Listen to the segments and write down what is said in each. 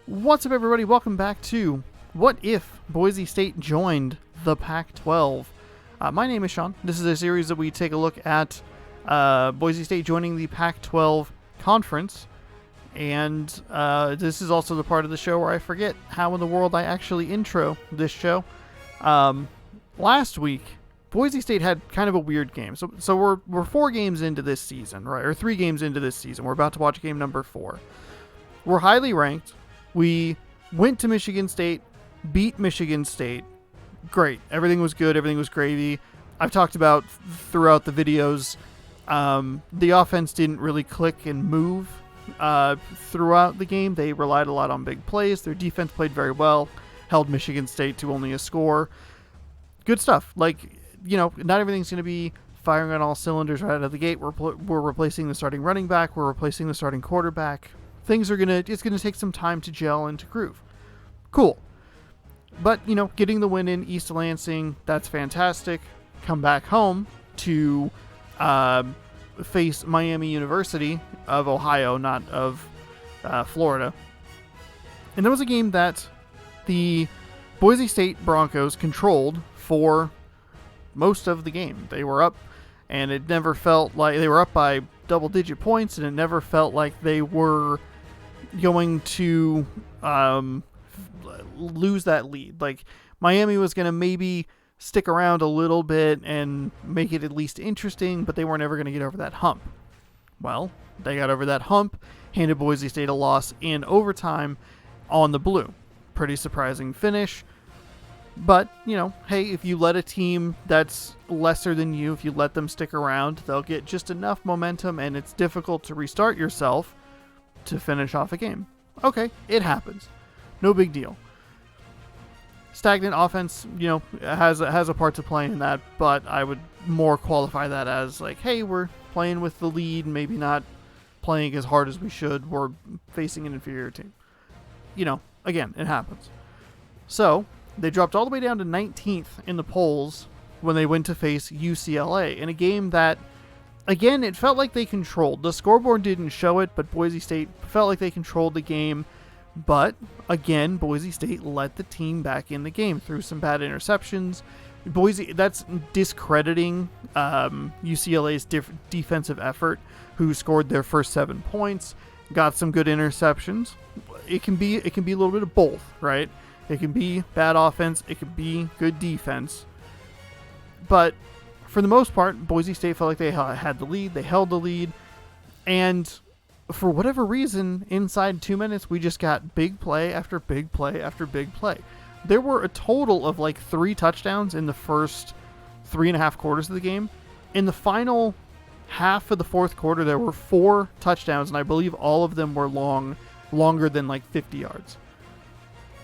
What's up, everybody? Welcome back to What If Boise State Joined the Pac-12. My name is Sean. This is a series that we take a look at Boise State joining the Pac-12 conference. And this is also the part of the show where I forget how in the world I actually intro this show. Last week, Boise State had kind of a weird game. So we're 4 games into this season, right? Or 3 games into this season. We're about to watch game number 4. We're highly ranked. We went to Michigan State, beat Michigan State. Great. Everything was good. Everything was gravy. I've talked about throughout the videos, the offense didn't really click and move throughout the game. They relied a lot on big plays. Their defense played very well, held Michigan State to only a score. Good stuff. Like, you know, not everything's going to be firing on all cylinders right out of the gate. We're replacing the starting running back. We're replacing the starting quarterback. It's going to take some time to gel and to groove. Cool. But, you know, getting the win in East Lansing, that's fantastic. Come back home to face Miami University of Ohio, not of Florida. And that was a game that the Boise State Broncos controlled for most of the game. They were up, and it never felt like they were up by double-digit points, and it never felt like they were going to lose that lead. Like, Miami was going to maybe stick around a little bit and make it at least interesting, but they weren't ever going to get over that hump. Well, they got over that hump, handed Boise State a loss in overtime on the blue. Pretty surprising finish. But, you know, hey, if you let a team that's lesser than you, if you let them stick around, they'll get just enough momentum, and it's difficult to restart yourself to finish off a game. Okay, it happens. No big deal. Stagnant offense, you know, has a part to play in that, but I would more qualify that as like, hey, we're playing with the lead, maybe not playing as hard as we should. We're facing an inferior team. You know, again, it happens. So, they dropped all the way down to 19th in the polls when they went to face UCLA in a game that, again, it felt like they controlled. The scoreboard didn't show it, but Boise State felt like they controlled the game. But, again, Boise State let the team back in the game through some bad interceptions. That's discrediting UCLA's defensive effort, who scored their first 7 points, got some good interceptions. It can be a little bit of both, right? It can be bad offense. It can be good defense. But for the most part, Boise State felt like they had the lead. They held the lead. And for whatever reason, inside 2 minutes, we just got big play after big play after big play. There were a total of like 3 touchdowns in the first 3.5 quarters of the game. In the final half of the fourth quarter, there were 4 touchdowns, and I believe all of them were longer than like 50 yards.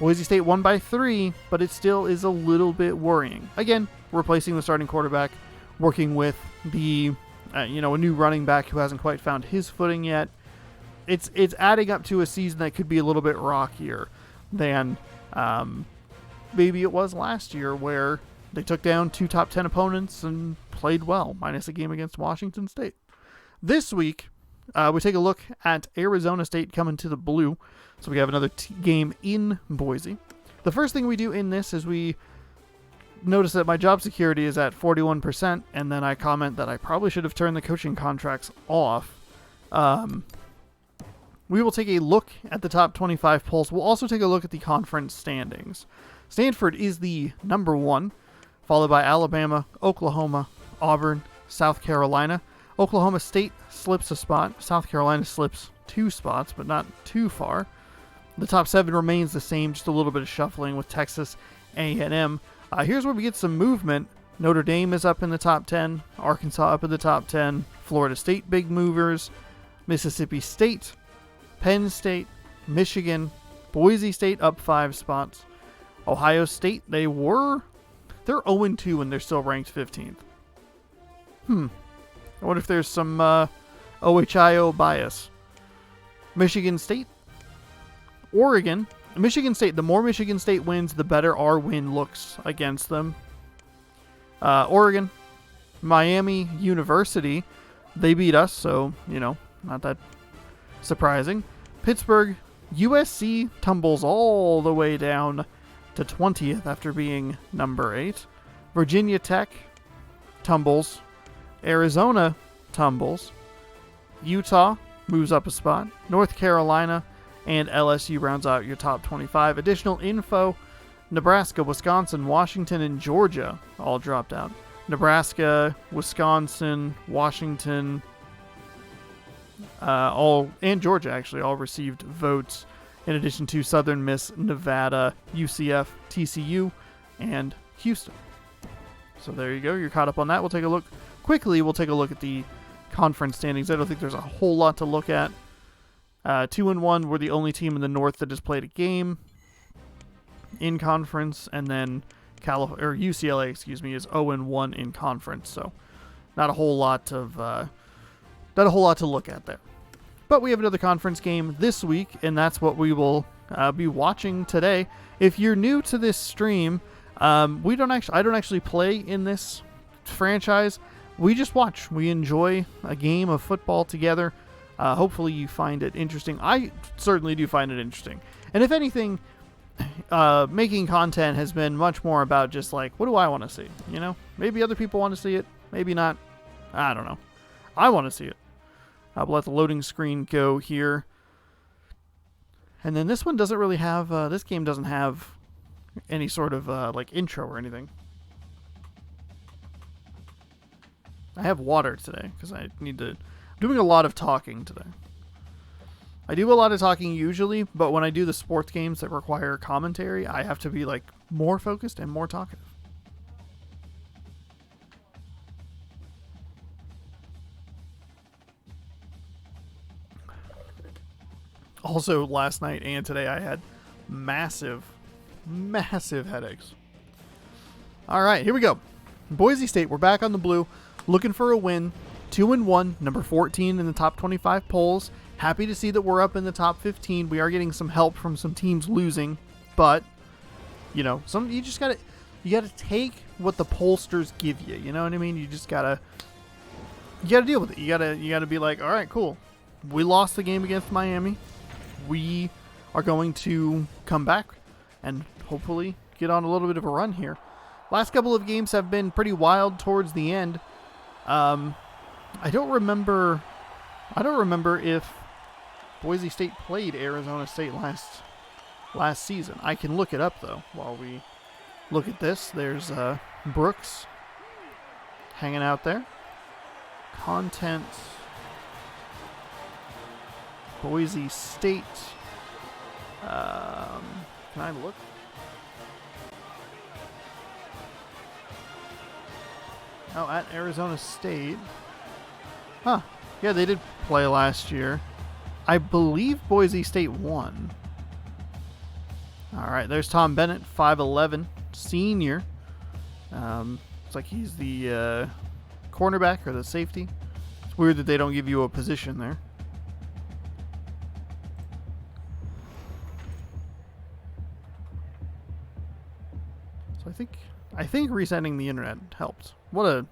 Boise State won by 3, but it still is a little bit worrying. Again, replacing the starting quarterback, working with the a new running back who hasn't quite found his footing yet. It's adding up to a season that could be a little bit rockier than maybe it was last year, where they took down 2 top 10 opponents and played well, minus a game against Washington State. This week, we take a look at Arizona State coming to the blue. So we have another game in Boise. The first thing we do in this is we notice that my job security is at 41%, and then I comment that I probably should have turned the coaching contracts off. We will take a look at the top 25 polls. We'll also take a look at the conference standings. Stanford is the number 1, followed by Alabama, Oklahoma, Auburn, South Carolina. Oklahoma State slips a spot. South Carolina slips 2 spots, but not too far. The top 7 remains the same, just a little bit of shuffling with Texas A&M. Here's where we get some movement. Notre Dame is up in the top 10. Arkansas up in the top 10. Florida State, big movers. Mississippi State, Penn State, Michigan, Boise State up 5 spots. Ohio State, they're 0-2 and they're still ranked 15th. I wonder if there's some OHIO bias. Michigan State, Oregon. Michigan State, the more Michigan State wins, the better our win looks against them. Oregon, Miami University, they beat us, so, you know, not that surprising. Pittsburgh, USC tumbles all the way down to 20th after being number 8. Virginia Tech tumbles. Arizona tumbles. Utah moves up a spot. North Carolina and LSU rounds out your top 25. Additional info: Nebraska, Wisconsin, Washington, and Georgia all dropped out. Nebraska, Wisconsin, Washington, and Georgia actually all received votes, in addition to Southern Miss, Nevada, UCF, TCU, and Houston. So there you go. You're caught up on that. We'll take a look quickly. We'll take a look at the conference standings. I don't think there's a whole lot to look at. 2-1, we're the only team in the North that has played a game in conference, and then UCLA, is 0-1 in conference. So not a whole lot to look at there. But we have another conference game this week, and that's what we will be watching today. If you're new to this stream, I don't actually play in this franchise. We just watch. We enjoy a game of football together. Hopefully you find it interesting. I certainly do find it interesting. And if anything, making content has been much more about just like, what do I want to see? You know, maybe other people want to see it, maybe not. I don't know. I want to see it. I'll let the loading screen go here. And then this one doesn't really have, this game doesn't have any sort of like intro or anything. I have water today because I'm doing a lot of talking today. I do a lot of talking usually, but when I do the sports games that require commentary, I have to be like more focused and more talkative. Also, last night and today I had massive headaches. All right, here we go. Boise State, we're back on the blue, looking for a win. 2-1, number 14 in the top 25 polls. Happy to see that we're up in the top 15. We are getting some help from some teams losing, but you know, you gotta take what the pollsters give you. You know what I mean? You gotta deal with it. You gotta be like, all right, cool. We lost the game against Miami. We are going to come back and hopefully get on a little bit of a run here. Last couple of games have been pretty wild towards the end. I don't remember if Boise State played Arizona State last season. I can look it up though while we look at this. There's Brooks hanging out there. Content. Boise State. Can I look? Oh, at Arizona State. Huh. Yeah, they did play last year. I believe Boise State won. All right, there's Tom Bennett, 5'11", senior. Looks like he's the cornerback or the safety. It's weird that they don't give you a position there. So I think resetting the internet helped. What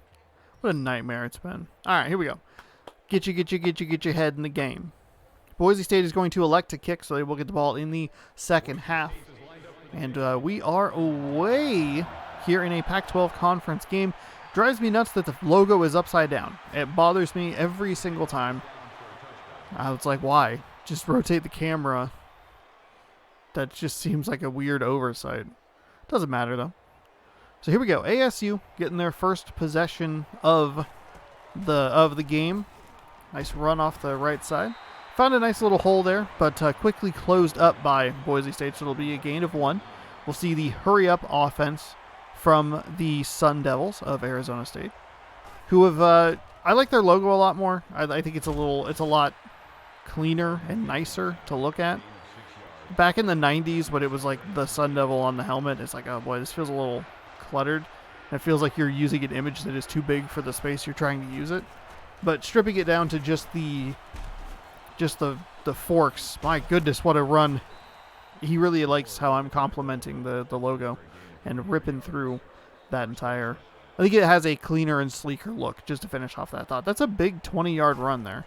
a nightmare it's been. All right, here we go. Get your head in the game. Boise State is going to elect to kick, so they will get the ball in the second half. And we are away here in a Pac-12 conference game. Drives me nuts that the logo is upside down. It bothers me every single time. It's like, why? Just rotate the camera. That just seems like a weird oversight. Doesn't matter, though. So here we go. ASU getting their first possession of the game. Nice run off the right side. Found a nice little hole there, but quickly closed up by Boise State, so it'll be a gain of 1. We'll see the hurry-up offense from the Sun Devils of Arizona State, who have I like their logo a lot more. I think it's a lot cleaner and nicer to look at. Back in the 90s, when it was like the Sun Devil on the helmet, it's like, oh boy, this feels a little cluttered. It feels like you're using an image that is too big for the space you're trying to use it. But stripping it down to just the forks, my goodness, what a run. He really likes how I'm complimenting the logo and ripping through that entire. I think it has a cleaner and sleeker look, just to finish off that thought. That's a big 20-yard run there.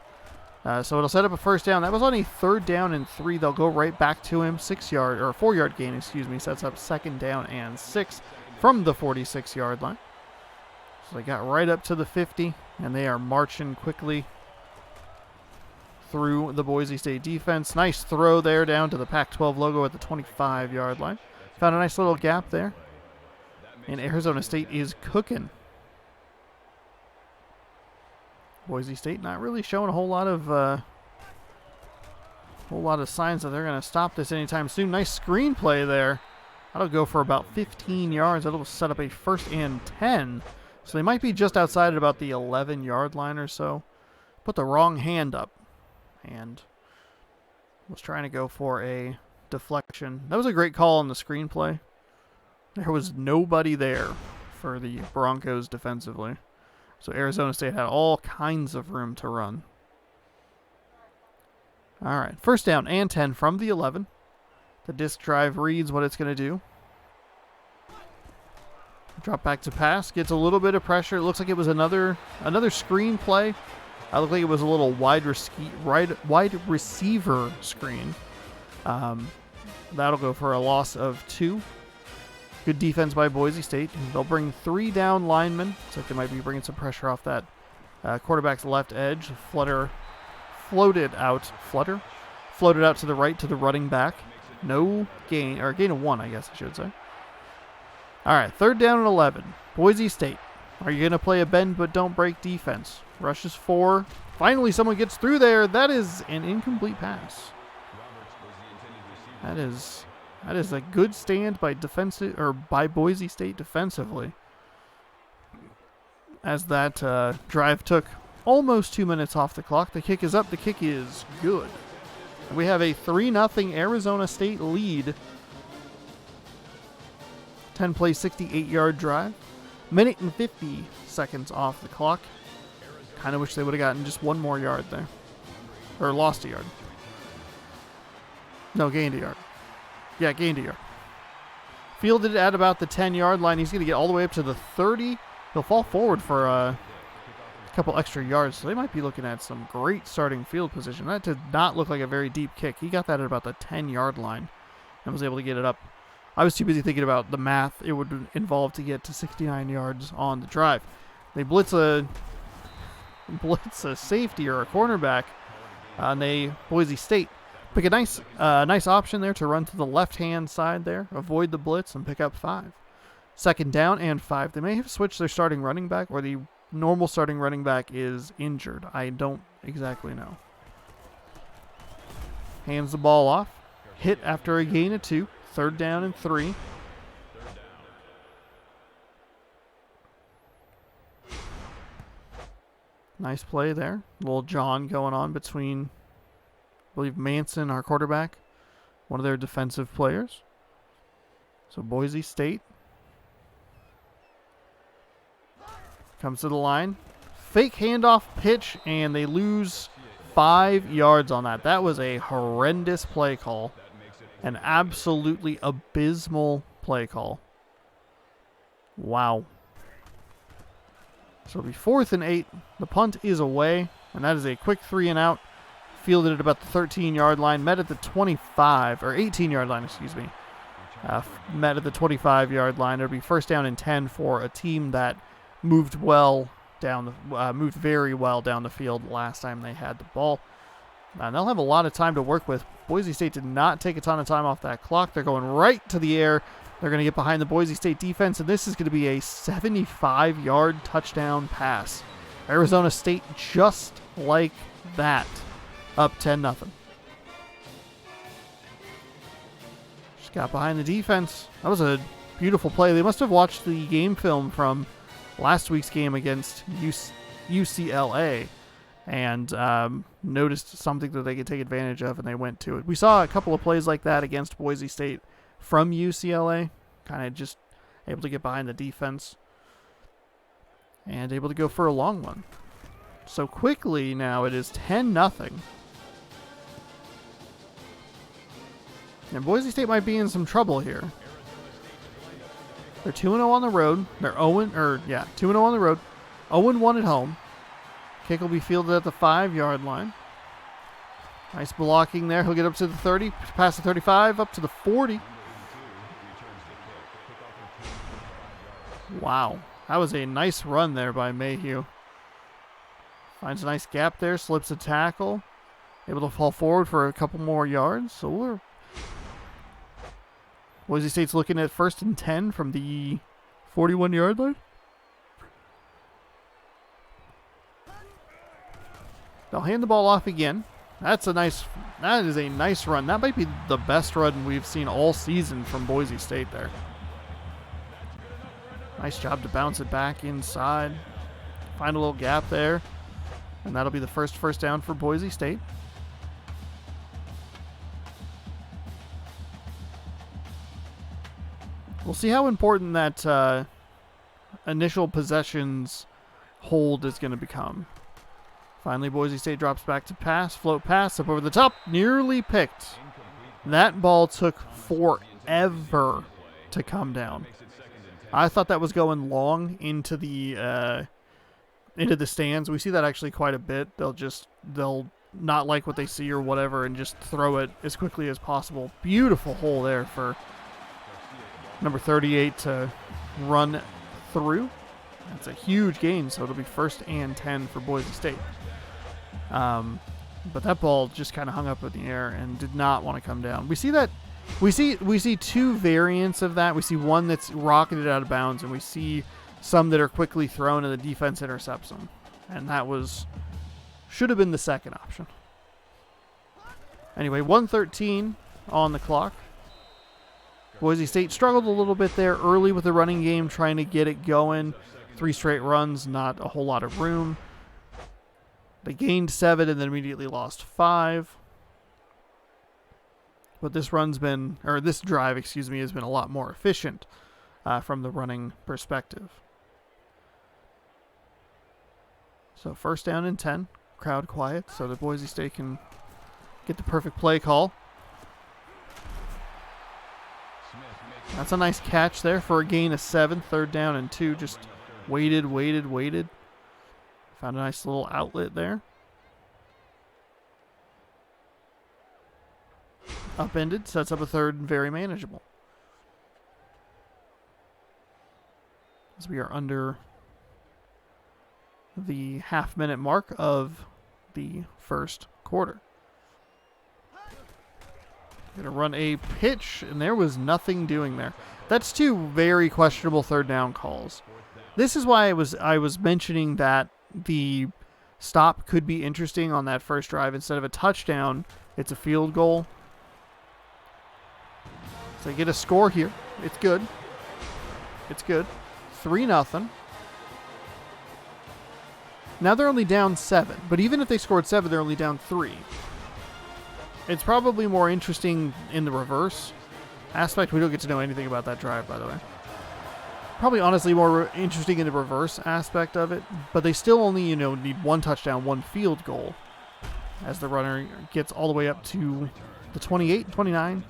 So it'll set up a first down. That was on a 3rd down and 3. They'll go right back to him. 4-yard gain, excuse me. Sets up 2nd down and 6 from the 46-yard line. So they got right up to the 50, and they are marching quickly through the Boise State defense. Nice throw there down to the Pac-12 logo at the 25-yard line. Found a nice little gap there. And Arizona State is cooking. Boise State not really showing a whole lot of signs that they're going to stop this anytime soon. Nice screen play there. That'll go for about 15 yards. That'll set up a 1st and 10. So they might be just outside at about the 11-yard line or so. Put the wrong hand up and was trying to go for a deflection. That was a great call on the screenplay. There was nobody there for the Broncos defensively. So Arizona State had all kinds of room to run. All right, 1st down and 10 from the 11. The disc drive reads what it's going to do. Drop back to pass, gets a little bit of pressure. It looks like it was another screen play. It looked like it was a little wide receiver screen. That'll go for a loss of 2. Good defense by Boise State. They'll bring 3 down linemen. Looks like they might be bringing some pressure off that quarterback's left edge. Floated out to the right to the running back. No gain, or gain of 1, I guess I should say. All right, 3rd down and 11. Boise State. Are you going to play a bend but don't break defense? Rushes 4. Finally, someone gets through there. That is an incomplete pass. That is a good stand by Boise State defensively. As that drive took almost 2 minutes off the clock. The kick is up. The kick is good. We have a 3-0 Arizona State lead. 10-play, 68-yard drive. Minute and 50 seconds off the clock. Kind of wish they would have gotten just 1 more yard there. Or lost a yard. No, gained a yard. Yeah, gained a yard. Fielded at about the 10-yard line. He's going to get all the way up to the 30. He'll fall forward for a couple extra yards. So they might be looking at some great starting field position. That did not look like a very deep kick. He got that at about the 10-yard line and was able to get it up. I was too busy thinking about the math it would involve to get to 69 yards on the drive. They blitz a safety or a cornerback on Boise State. Pick a nice option there to run to the left-hand side there, avoid the blitz, and pick up 5. 2nd down and 5. They may have switched their starting running back, or the normal starting running back is injured. I don't exactly know. Hands the ball off. Hit after a gain of 2. 3rd down and 3. Nice play there. Little John going on between, I believe, Manson, our quarterback, one of their defensive players. So Boise State comes to the line. Fake handoff pitch, and they lose 5 yards on that. That was a horrendous play call. An absolutely abysmal play call. Wow. So it'll be 4th and 8. The punt is away, and that is a quick 3-and-out. Fielded at about the 13-yard line. Met at the 25, or 18-yard line, excuse me. Met at the 25-yard line. It'll be 1st down and 10 for a team that moved very well down the field last time they had the ball. And they'll have a lot of time to work with. Boise State did not take a ton of time off that clock. They're going right to the air. They're going to get behind the Boise State defense, and this is going to be a 75-yard touchdown pass. Arizona State just like that, up 10-0. Just got behind the defense. That was a beautiful play. They must have watched the game film from last week's game against UCLA and noticed something that they could take advantage of, and they went to it. We saw a couple of plays like that against Boise State from UCLA, kind of just able to get behind the defense and able to go for a long one. So quickly now it is 10-0. And Boise State might be in some trouble here. They're 2-0 on the road. They're 2-0 on the road. 0-1 at home. Kick will be fielded at the 5-yard line. Nice blocking there. He'll get up to the 30, past the 35, up to the 40. Wow. That was a nice run there by Mayhew. Finds a nice gap there, slips a tackle. Able to fall forward for a couple more yards. So Boise State's looking at 1st and 10 from the 41-yard line. They'll hand the ball off again. That is a nice run. That might be the best run we've seen all season from Boise State there. Nice job to bounce it back inside. Find a little gap there. And that'll be the first down for Boise State. We'll see how important that initial possessions hold is going to become. Finally, Boise State drops back to pass. Float pass up over the top. Nearly picked. That ball took forever to come down. I thought that was going long into the stands. We see that actually quite a bit. They'll not like what they see or whatever and just throw it as quickly as possible. Beautiful hole there for number 38 to run through. That's a huge gain, so it'll be 1st and 10 for Boise State. But that ball just kind of hung up in the air and did not want to come down. We see that. We see two variants of that. We see one that's rocketed out of bounds, and we see some that are quickly thrown and the defense intercepts them. And that should have been the second option. Anyway, 1:13 on the clock. Boise State struggled a little bit there early with the running game, trying to get it going. 3 straight runs, not a whole lot of room. They gained 7 and then immediately lost 5. But this drive, has been a lot more efficient from the running perspective. So 1st down and 10. Crowd quiet so that Boise State can get the perfect play call. That's a nice catch there for a gain of 7. 3rd down and 2. Just waited. Found a nice little outlet there. Upended, sets up a 3rd and very manageable. As we are under the half-minute mark of the first quarter. Going to run a pitch, and there was nothing doing there. That's 2 very questionable 3rd down calls. This is why I was mentioning that the stop could be interesting on that first drive. Instead of a touchdown, it's a field goal. So they get a score here. It's good. 3-0. Now they're only down 7. But even if they scored 7, they're only down 3. It's probably more interesting in the reverse aspect. We don't get to know anything about that drive, by the way. Probably honestly more interesting in the reverse aspect of it. But they still only, need 1 touchdown, 1 field goal. As the runner gets all the way up to the 28, 29.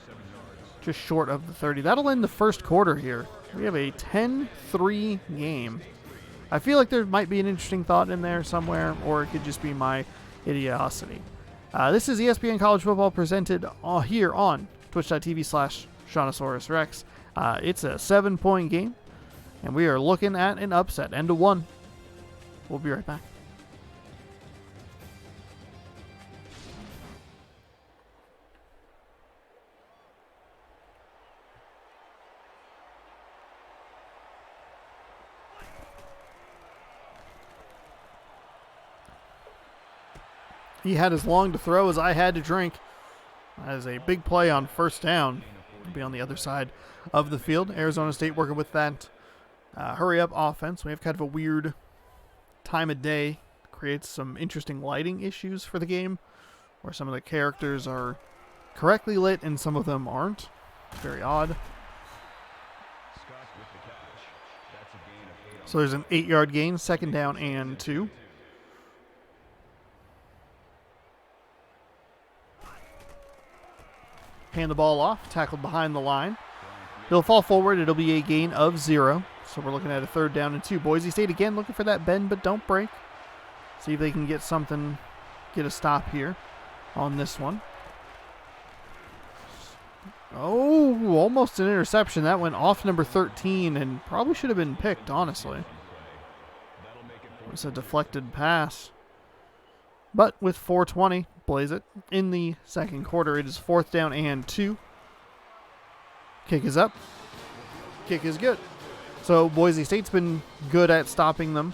Just short of the 30. That'll end the first quarter here. We have a 10-3 game. I feel like there might be an interesting thought in there somewhere, or it could just be my idiocity. This is ESPN College Football presented here on twitch.tv/ShaunosaurusRex. It's a 7-point game, and we are looking at an upset, end of 1. We'll be right back. He had as long to throw as I had to drink. That is a big play on 1st down. It'll be on the other side of the field. Arizona State working with that hurry-up offense. We have kind of a weird time of day. Creates some interesting lighting issues for the game, where some of the characters are correctly lit and some of them aren't. Very odd. So there's an 8-yard gain, 2nd down and 2. Hand the ball off, tackled behind the line. He'll fall forward. It'll be a gain of 0. So we're looking at a 3rd down and 2. Boise State again looking for that bend but don't break. See if they can get a stop here. on this one. Oh, almost an interception. That went off number 13 and probably should have been picked, honestly. It was a deflected pass. But with 4:20, blaze it, in the second quarter, it is 4th down and 2. Kick is up. Kick is good. So Boise State's been good at stopping them.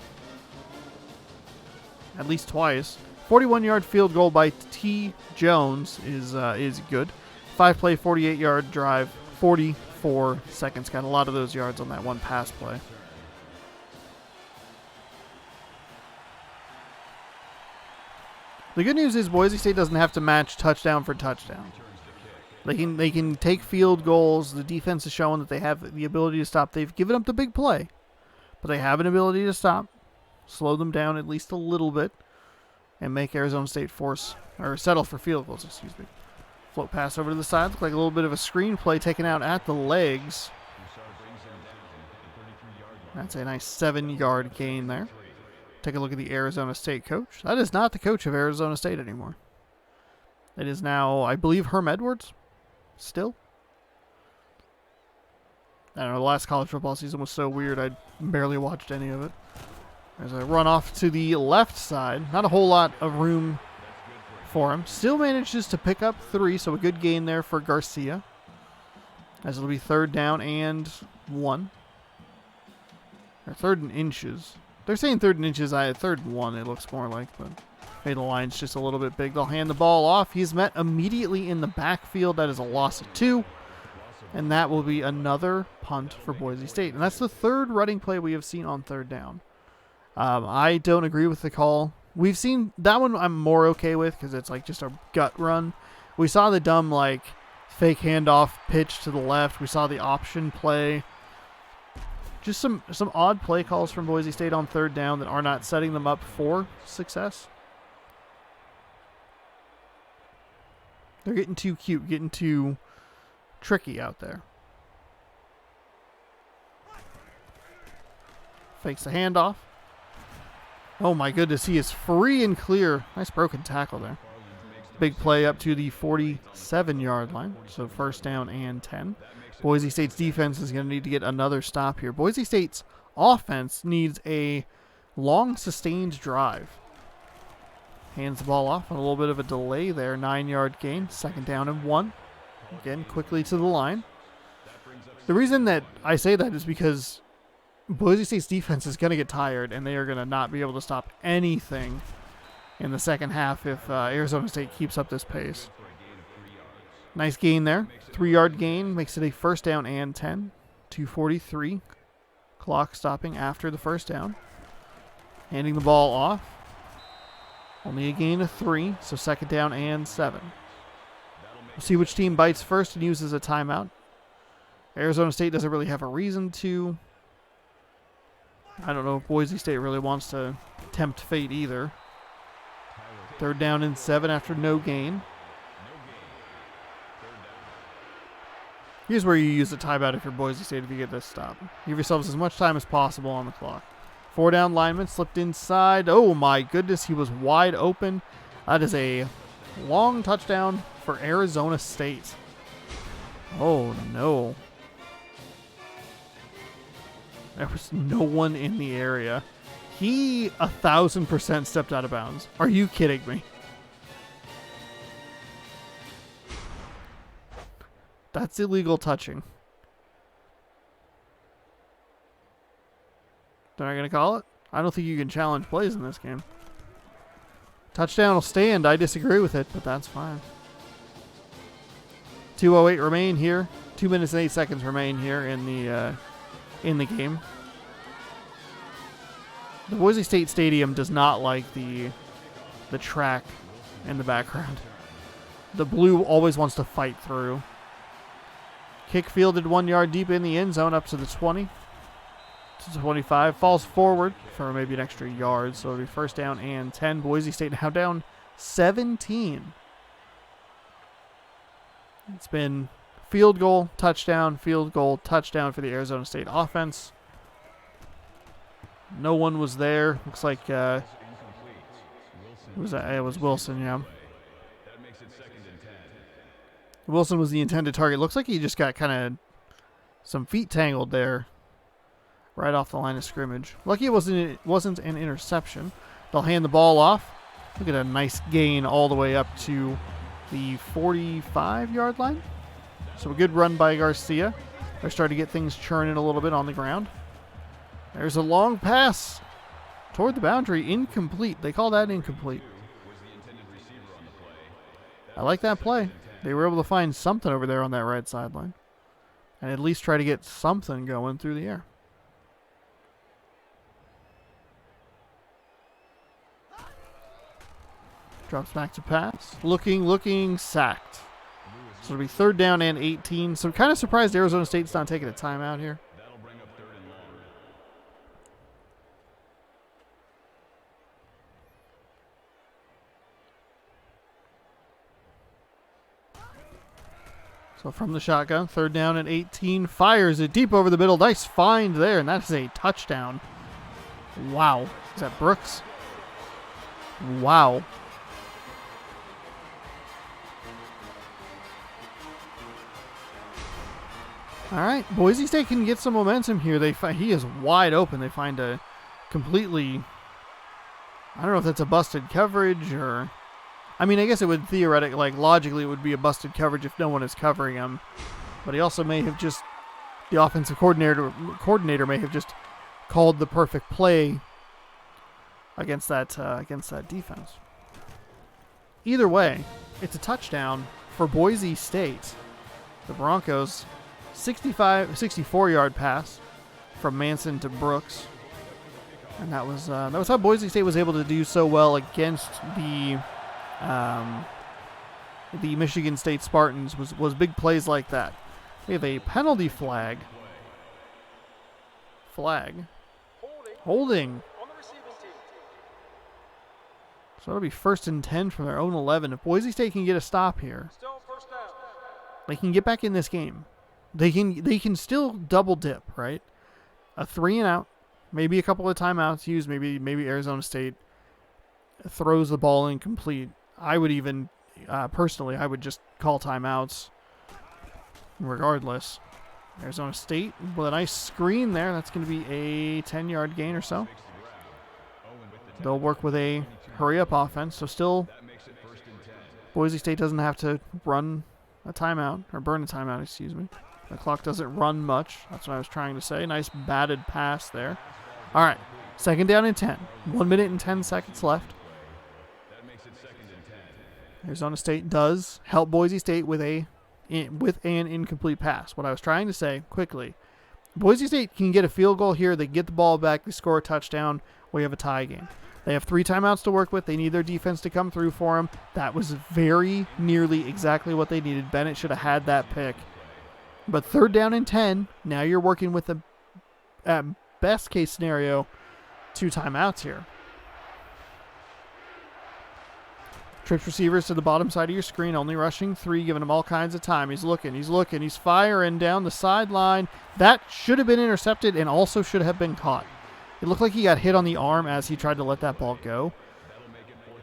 At least twice. 41-yard field goal by T. Jones is good. 5-play, 48-yard drive, 44 seconds. Got a lot of those yards on that one pass play. The good news is Boise State doesn't have to match touchdown for touchdown. They can take field goals. The defense is showing that they have the ability to stop. They've given up the big play, but they have an ability to stop, slow them down at least a little bit, and make Arizona State settle for field goals. Excuse me. Float pass over to the side. Looked like a little bit of a screen play taken out at the legs. That's a nice 7-yard gain there. Take a look at the Arizona State coach. That is not the coach of Arizona State anymore. It is now, I believe, Herm Edwards. Still. I don't know, the last college football season was so weird I barely watched any of it. There's a run off to the left side. Not a whole lot of room for him. Still manages to pick up 3, so a good gain there for Garcia. As it'll be 3rd down and 1. Or 3rd and inches. They're saying 3rd and inches. 3rd and 1 it looks more like, but maybe the line's just a little bit big. They'll hand the ball off. He's met immediately in the backfield. That is a loss of 2. And that will be another punt for Boise State. And that's the 3rd running play we have seen on 3rd down. I don't agree with the call. We've seen that one I'm more okay with because it's like just a gut run. We saw the dumb fake handoff pitch to the left. We saw the option play. Just some odd play calls from Boise State on 3rd down that are not setting them up for success. They're getting too cute, getting too tricky out there. Fakes the handoff. Oh my goodness, he is free and clear. Nice broken tackle there. Big play up to the 47-yard line. So 1st down and 10. Boise State's defense is going to need to get another stop here. Boise State's offense needs a long, sustained drive. Hands the ball off on a little bit of a delay there. 9-yard gain. 2nd down and 1. Again, quickly to the line. The reason that I say that is because Boise State's defense is going to get tired, and they are going to not be able to stop anything in the second half if Arizona State keeps up this pace. Nice gain there. 3-yard gain makes it a 1st down and 10. 2:43. Clock stopping after the 1st down. Handing the ball off. Only a gain of 3, so 2nd down and 7. We'll see which team bites first and uses a timeout. Arizona State doesn't really have a reason to. I don't know if Boise State really wants to tempt fate either. 3rd down and 7 after no gain. Here's where you use the timeout if you're Boise State if you get this stop. Give yourselves as much time as possible on the clock. 4-down lineman slipped inside. Oh my goodness, he was wide open. That is a long touchdown for Arizona State. Oh no. There was no one in the area. He 1,000% stepped out of bounds. Are you kidding me? That's illegal touching. They're not going to call it? I don't think you can challenge plays in this game. Touchdown will stand. I disagree with it, but that's fine. 2:08 remain here. 2 minutes and 8 seconds remain here in the game. The Boise State Stadium does not like the track in the background. The blue always wants to fight through. Kick fielded 1 yard deep in the end zone up to the 20. To 25. Falls forward for maybe an extra yard. So it'll be 1st down and 10. Boise State now down 17. It's been field goal, touchdown for the Arizona State offense. No one was there. Looks like it was Wilson, yeah. Wilson was the intended target. Looks like he just got kind of some feet tangled there right off the line of scrimmage. Lucky it wasn't an interception. They'll hand the ball off. Look at a nice gain all the way up to the 45-yard line. So a good run by Garcia. They're starting to get things churning a little bit on the ground. There's a long pass toward the boundary. Incomplete. They call that incomplete. I like that play. They were able to find something over there on that right sideline and at least try to get something going through the air. Drops back to pass. Looking, sacked. So it'll be 3rd down and 18. So I'm kind of surprised Arizona State's not taking a timeout here. So from the shotgun, 3rd down and 18, fires it deep over the middle. Nice find there, and that is a touchdown. Wow. Is that Brooks? Wow. All right, Boise State can get some momentum here. He is wide open. They find a completely, I don't know if that's a busted coverage or, I mean, I guess it would theoretically, like logically, it would be a busted coverage if no one is covering him. But he also may have just, the offensive coordinator may have just called the perfect play against that defense. Either way, it's a touchdown for Boise State. The Broncos, 64-yard pass from Manson to Brooks, and that was how Boise State was able to do so well against the Michigan State Spartans. Was big plays like that. We have a penalty flag. Holding. So it'll be 1st and 10 from their own 11. If Boise State can get a stop here, they can get back in this game. They can still double dip, right? A 3 and out, maybe a couple of timeouts used. Maybe Arizona State throws the ball incomplete. I would even personally, I would just call timeouts regardless. Arizona State with a nice screen there. That's going to be a 10-yard gain or so. They'll work with a hurry-up offense. So still, Boise State doesn't have to run a timeout, or burn a timeout, excuse me. The clock doesn't run much. That's what I was trying to say. Nice batted pass there. All right, 2nd down and 10. 1 minute and 10 seconds left. Arizona State does help Boise State with an incomplete pass. What I was trying to say quickly, Boise State can get a field goal here. They get the ball back. They score a touchdown. We have a tie game. They have 3 timeouts to work with. They need their defense to come through for them. That was very nearly exactly what they needed. Bennett should have had that pick. But 3rd down and 10, now you're working with the best case scenario, 2 timeouts here. Trips receivers to the bottom side of your screen, only rushing 3, giving him all kinds of time. He's looking, he's firing down the sideline. That should have been intercepted and also should have been caught. It looked like he got hit on the arm as he tried to let that ball go.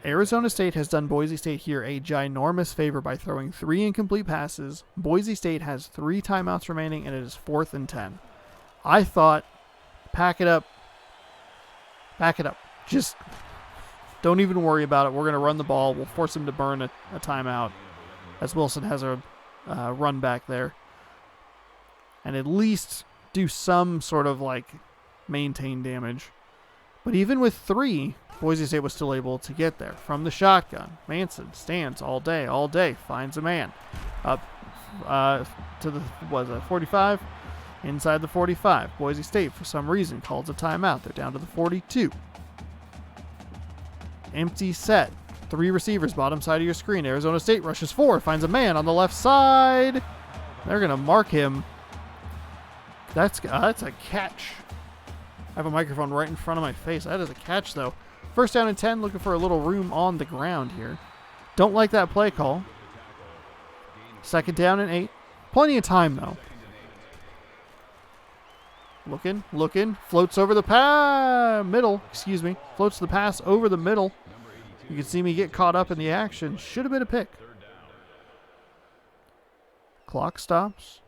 Arizona State has done Boise State here a ginormous favor by throwing 3 incomplete passes. Boise State has 3 timeouts remaining, and it is 4th and 10. I thought, pack it up. Just don't even worry about it. We're going to run the ball. We'll force him to burn a timeout as Wilson has a run back there. And at least do some sort of maintain damage. But even with 3, Boise State was still able to get there. From the shotgun, Manson stands all day, finds a man. Up to the, 45? Inside the 45. Boise State, for some reason, calls a timeout. They're down to the 42. Empty set. 3 receivers, bottom side of your screen. Arizona State rushes 4, finds a man on the left side. They're going to mark him. That's a catch. I have a microphone right in front of my face. That is a catch, though. 1st down and 10, looking for a little room on the ground here. Don't like that play call. 2nd down and 8. Plenty of time, though. Looking. Floats over the middle. Floats the pass over the middle. You can see me get caught up in the action. Should have been a pick. Clock stops.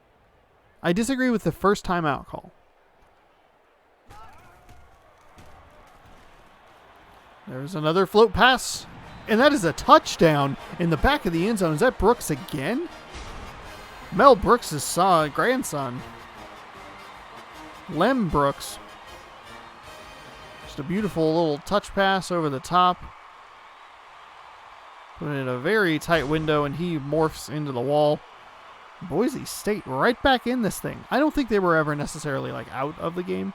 I disagree with the first timeout call. There's another float pass. And that is a touchdown in the back of the end zone. Is that Brooks again? Mel Brooks' grandson. Lem Brooks. Just a beautiful little touch pass over the top. Put it in a very tight window, and he morphs into the wall. Boise State right back in this thing. I don't think they were ever necessarily like out of the game.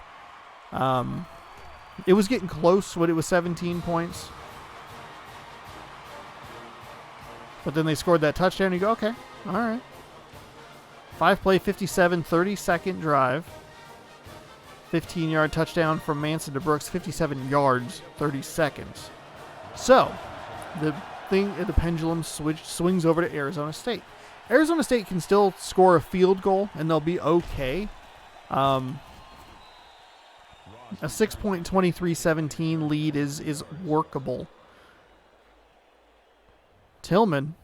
It was getting close when it was 17 points. But then they scored that touchdown, and you go, okay, all right. 5-play, 57, 30-second drive. 15-yard touchdown from Manson to Brooks, 57 yards, 30 seconds. So, the pendulum swings over to Arizona State. Arizona State can still score a field goal, and they'll be okay. A 6-point, 23-17 lead is workable. Tillman,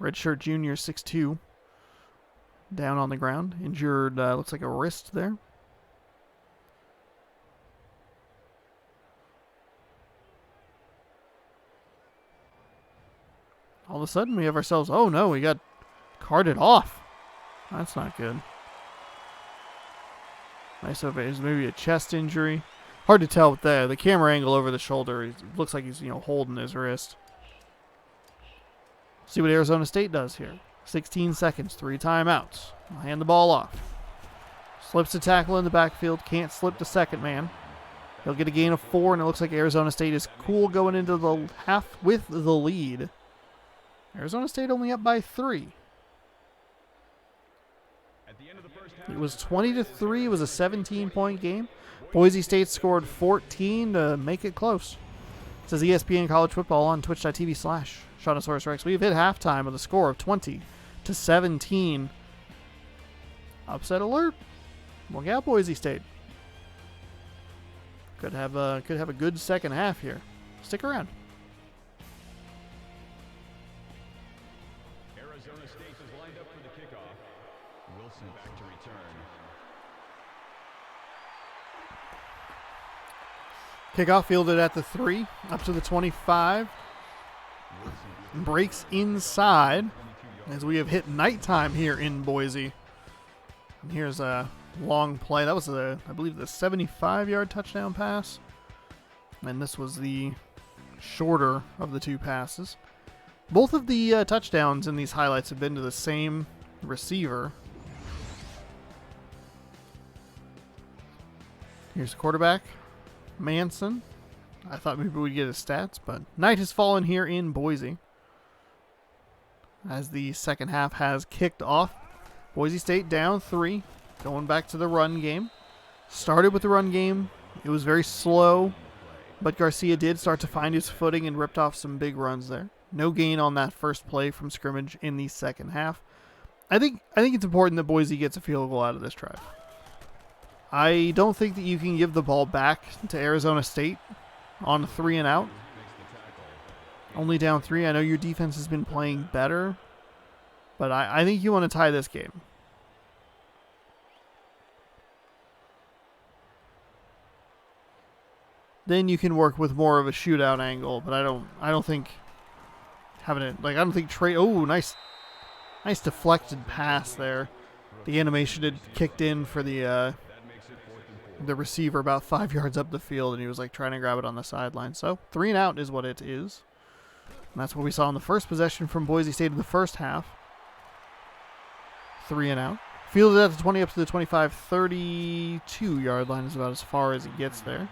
redshirt junior, 6'2", down on the ground. Injured, looks like a wrist there. All of a sudden, we have ourselves, oh no, we got carted off. That's not good. Nice over, maybe a chest injury. Hard to tell with the camera angle over the shoulder. It looks like he's holding his wrist. See what Arizona State does here. 16 seconds, 3 timeouts. I'll hand the ball off. Slips a tackle in the backfield. Can't slip to second man. He'll get a gain of 4, and it looks like Arizona State is cool going into the half with the lead. Arizona State only up by 3. It was 20-3. It was a 17-point game. Boise State scored 14 to make it close. It says ESPN College Football on twitch.tv/Shawnosaurus Rex. We've hit halftime with a score of 20-17. Upset alert. Look out, Boise State. Could have a good second half here. Stick around. Arizona State is lined up for the kickoff. Wilson back to return. Kickoff fielded at the 3, up to the 25. Breaks inside as we have hit nighttime here in Boise. And here's a long play. That was, I believe, the 75-yard touchdown pass. And this was the shorter of the 2 passes. Both of the touchdowns in these highlights have been to the same receiver. Here's the quarterback, Manson. I thought maybe we'd get his stats, but night has fallen here in Boise as the second half has kicked off. Boise State down 3, going back to the run game. Started with the run game. It was very slow, but Garcia did start to find his footing and ripped off some big runs there. No gain on that first play from scrimmage in the second half. I think it's important that Boise gets a field goal out of this drive. I don't think that you can give the ball back to Arizona State on 3 and out. Only down 3. I know your defense has been playing better, but I think you want to tie this game. Then you can work with more of a shootout angle, but I don't think having it, like, I don't think Trey, oh, nice deflected pass there. The animation had kicked in for the receiver about 5 yards up the field, and he was like trying to grab it on the sideline. So 3 and out is what it is. And that's what we saw in the first possession from Boise State in the first half. 3 and out. Fielded at the 20 up to the 25, 32-yard line is about as far as he gets there.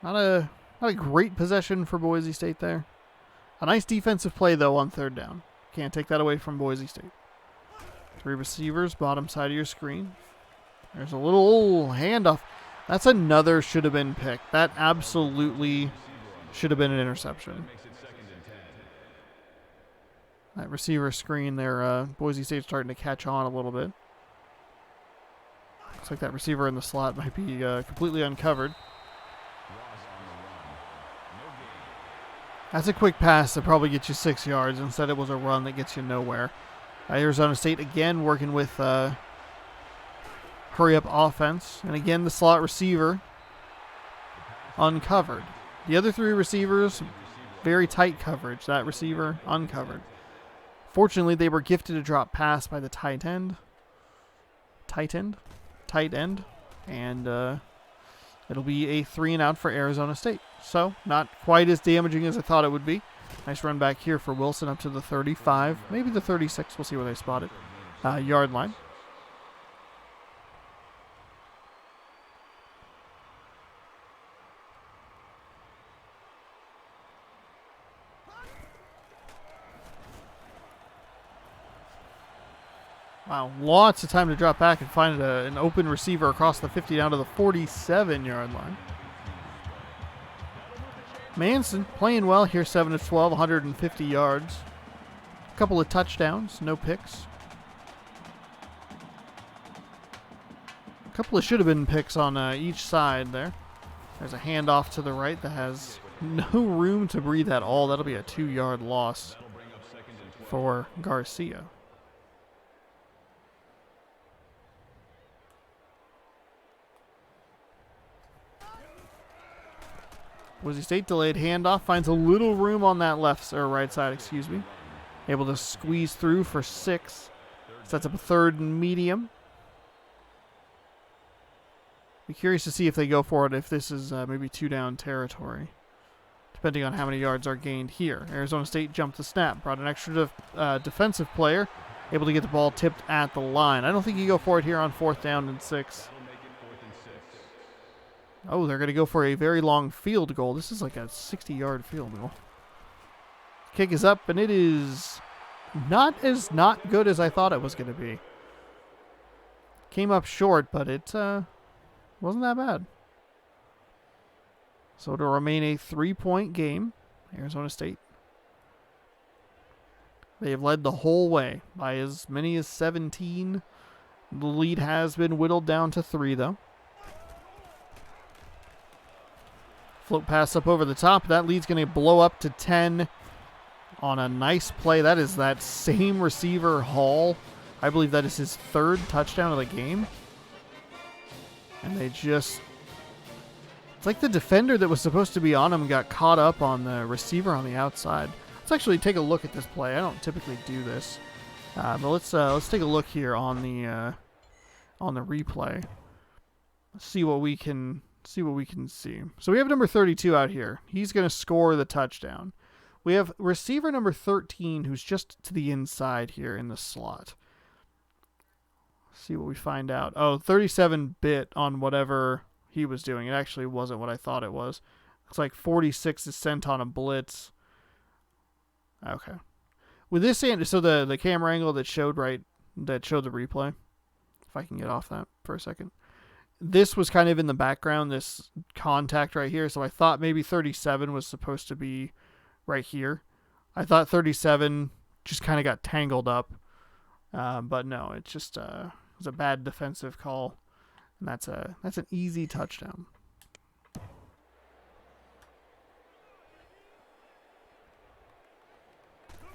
Not a great possession for Boise State there. A nice defensive play, though, on 3rd down. Can't take that away from Boise State. 3 receivers, bottom side of your screen. There's a little handoff. That's another should have been pick. That absolutely should have been an interception. That receiver screen there, Boise State's starting to catch on a little bit. Looks like that receiver in the slot might be completely uncovered. That's a quick pass that probably gets you 6 yards. Instead, it was a run that gets you nowhere. Arizona State again working with hurry-up offense. And again, the slot receiver uncovered. The other 3 receivers, very tight coverage. That receiver uncovered. Fortunately, they were gifted a drop pass by the tight end. And it'll be a 3-and-out for Arizona State. So, not quite as damaging as I thought it would be. Nice run back here for Wilson up to the 35, maybe the 36. We'll see where they spot it. Yard line. Wow, lots of time to drop back and find an open receiver across the 50 down to the 47-yard line. Manson playing well here, 7 of 12, 150 yards. A couple of touchdowns, no picks. A couple of should have been picks on each side there. There's a handoff to the right that has no room to breathe at all. That'll be a 2-yard loss for Garcia. Boise State delayed handoff, finds a little room on that right side, excuse me. Able to squeeze through for 6. Sets up a 3rd and medium. Be curious to see if they go for it if this is maybe 2-down territory, depending on how many yards are gained here. Arizona State jumped the snap, brought an extra defensive player, able to get the ball tipped at the line. I don't think you go for it here on 4th down and 6. Oh, they're going to go for a very long field goal. This is like a 60-yard field goal. Kick is up, and it is not good as I thought it was going to be. Came up short, but it wasn't that bad. So it'll remain a 3-point game. Arizona State. They have led the whole way by as many as 17. The lead has been whittled down to 3, though. Float pass up over the top. That lead's going to blow up to 10 on a nice play. That is that same receiver, Hall. I believe that is his 3rd touchdown of the game. And they just... It's like the defender that was supposed to be on him got caught up on the receiver on the outside. Let's actually take a look at this play. I don't typically do this. But let's take a look here on the replay. Let's see what we can... see. So we have number 32 out here. He's going to score the touchdown. We have receiver number 13 who's just to the inside here in the slot. Let's see what we find out. Oh, 37 bit on whatever he was doing. It actually wasn't what I thought it was. Looks like 46 is sent on a blitz. Okay. With this, so the camera angle that showed the replay, if I can get off that for a second. This was kind of in the background, this contact right here. So I thought maybe 37 was supposed to be right here. I thought 37 just kind of got tangled up. But no, it just was a bad defensive call. And that's an easy touchdown.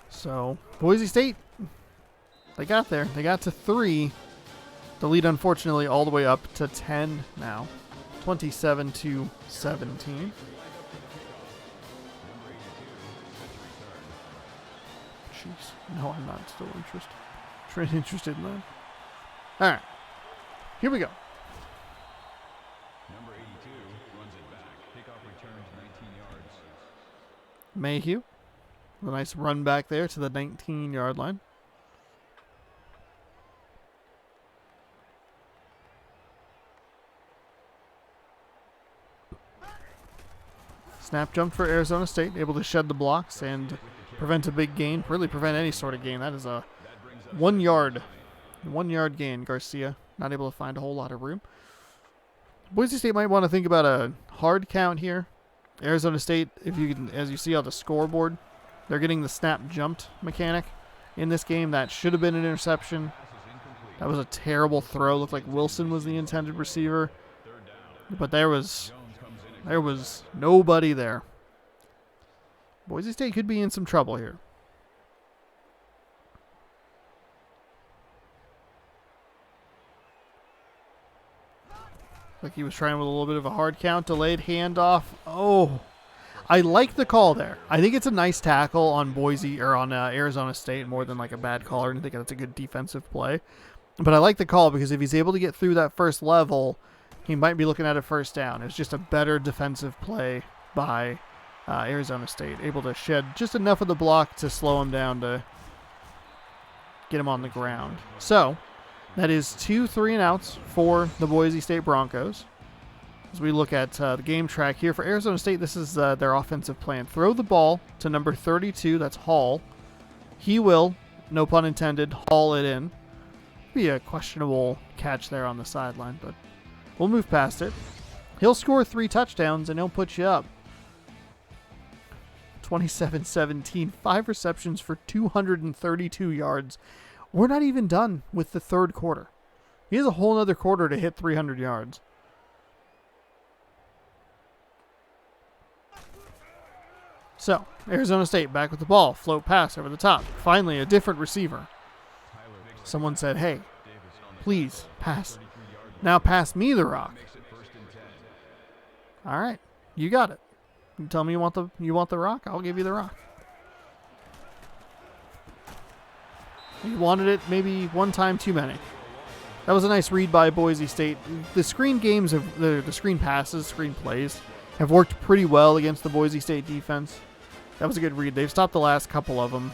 So Boise State, they got there. They got to 3. The lead, unfortunately, all the way up to 10 now. 27-17. Jeez. No, I'm not still interested in that. All right. Here we go. Number 82 runs it back. Kickoff return to 19 yards. Mayhew. A nice run back there to the 19-yard line. Snap jump for Arizona State, able to shed the blocks and prevent a big gain. Really prevent any sort of gain. That is a 1 yard gain. Garcia not able to find a whole lot of room. Boise State might want to think about a hard count here. Arizona State, if you can, as you see on the scoreboard, they're getting the snap jumped mechanic in this game. That should have been an interception. That was a terrible throw. Looked like Wilson was the intended receiver, but there was nobody there. Boise State could be in some trouble here. Like he was trying with a little bit of a hard count, delayed handoff. Oh, I like the call there. I think it's a nice tackle on Boise or on Arizona State more than like a bad call. I think that's a good defensive play. But I like the call because if he's able to get through that first level, he might be looking at a first down. It's just a better defensive play by Arizona State, able to shed just enough of the block to slow him down to get him on the ground. So that is 2 3-and-outs for the Boise State Broncos. As we look at the game track here for Arizona State, this is their offensive plan. Throw the ball to number 32, that's Hall. He will, no pun intended, haul it in. Be a questionable catch there on the sideline, but we'll move past it. He'll score 3 touchdowns and he'll put you up 27-17, 5 receptions for 232 yards. We're not even done with the third quarter. He has a whole other quarter to hit 300 yards. So, Arizona State back with the ball. Float pass over the top. Finally, a different receiver. Someone said, hey, please, pass. Now pass me the rock. All right, you got it. You tell me you want the rock, I'll give you the rock. You wanted it maybe one time too many. That was a nice read by Boise State. The screen games, the screen passes, screen plays have worked pretty well against the Boise State defense. That was a good read. They've stopped the last couple of them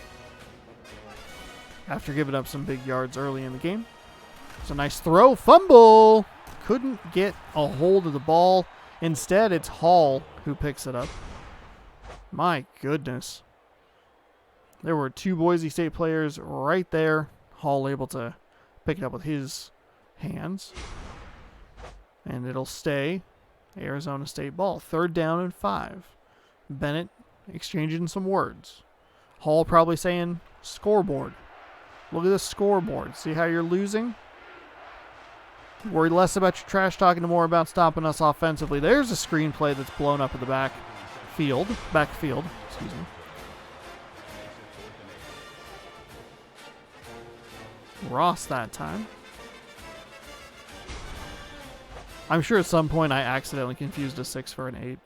after giving up some big yards early in the game. It's a nice throw. Fumble! Couldn't get a hold of the ball. Instead, it's Hall who picks it up. My goodness. There were 2 Boise State players right there. Hall able to pick it up with his hands. And it'll stay Arizona State ball. 3rd down and 5. Bennett exchanging some words. Hall probably saying, scoreboard. Look at the scoreboard. See how you're losing? Worry less about your trash talking and more about stopping us offensively. There's a screenplay that's blown up in the backfield. Excuse me. Ross that time. I'm sure at some point I accidentally confused a 6 for an 8.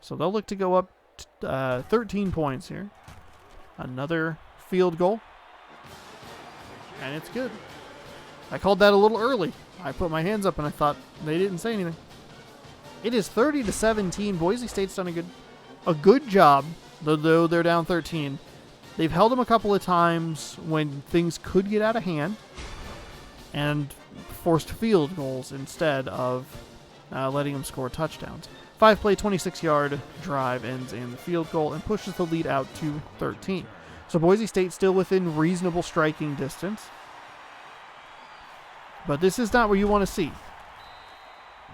So they'll look to go up 13 points here. Another field goal. And it's good. I called that a little early. I put my hands up and I thought they didn't say anything. It is 30-17. Boise State's done a good job, though they're down 13. They've held them a couple of times when things could get out of hand and forced field goals instead of letting them score touchdowns. 5-play, 26-yard drive ends in the field goal and pushes the lead out to 13. So Boise State still within reasonable striking distance. But this is not what you want to see.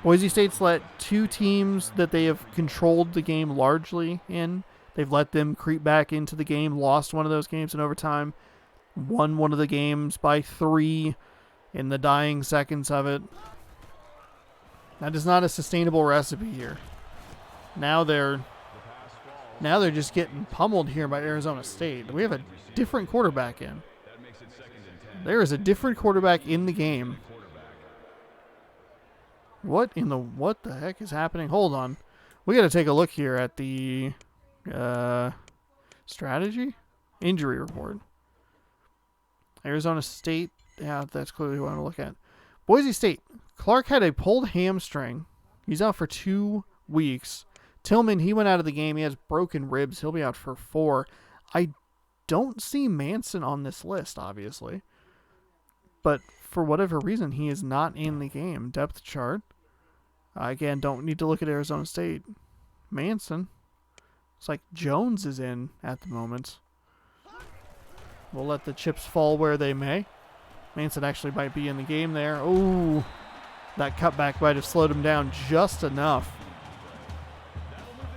Boise State's let 2 teams that they have controlled the game largely in. They've let them creep back into the game, lost one of those games in overtime, won one of the games by 3 in the dying seconds of it. That is not a sustainable recipe here. Now they're just getting pummeled here by Arizona State. We have a different quarterback in. There is a different quarterback in the game. What the heck is happening? Hold on. We got to take a look here at the strategy injury report. Arizona State. Yeah, that's clearly what I want to look at. Boise State. Clark had a pulled hamstring. He's out for 2 weeks. Tillman, he went out of the game. He has broken ribs. He'll be out for 4. I don't see Manson on this list, obviously. But for whatever reason, he is not in the game. Depth chart. Again, don't need to look at Arizona State. Manson. It's like Jones is in at the moment. We'll let the chips fall where they may. Manson actually might be in the game there. Oh, that cutback might have slowed him down just enough.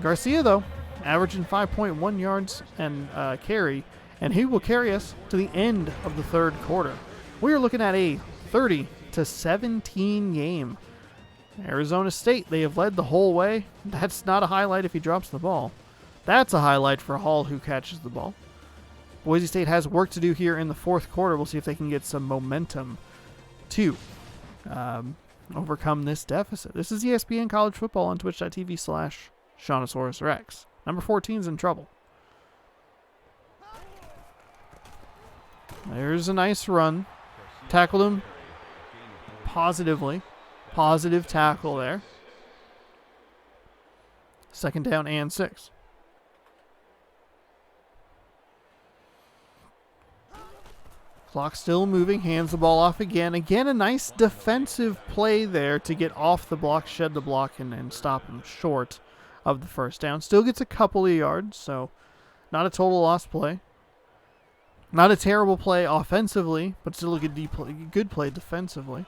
Garcia, though, averaging 5.1 yards and carry, and he will carry us to the end of the third quarter. We are looking at a 30-17 game. Arizona State, they have led the whole way. That's not a highlight if he drops the ball. That's a highlight for Hall, who catches the ball. Boise State has work to do here in the fourth quarter. We'll see if they can get some momentum to overcome this deficit. This is ESPN College Football on twitch.tv/ShaunosaurusRex. Number 14's in trouble. There's a nice run. Tackled him positively. Positive tackle there. Second down and 6. Clock still moving. Hands the ball off again. Again, a nice defensive play there to get off the block, shed the block, and stop him short of the first down. Still gets a couple of yards, so not a total loss play. Not a terrible play offensively, but still a good play defensively.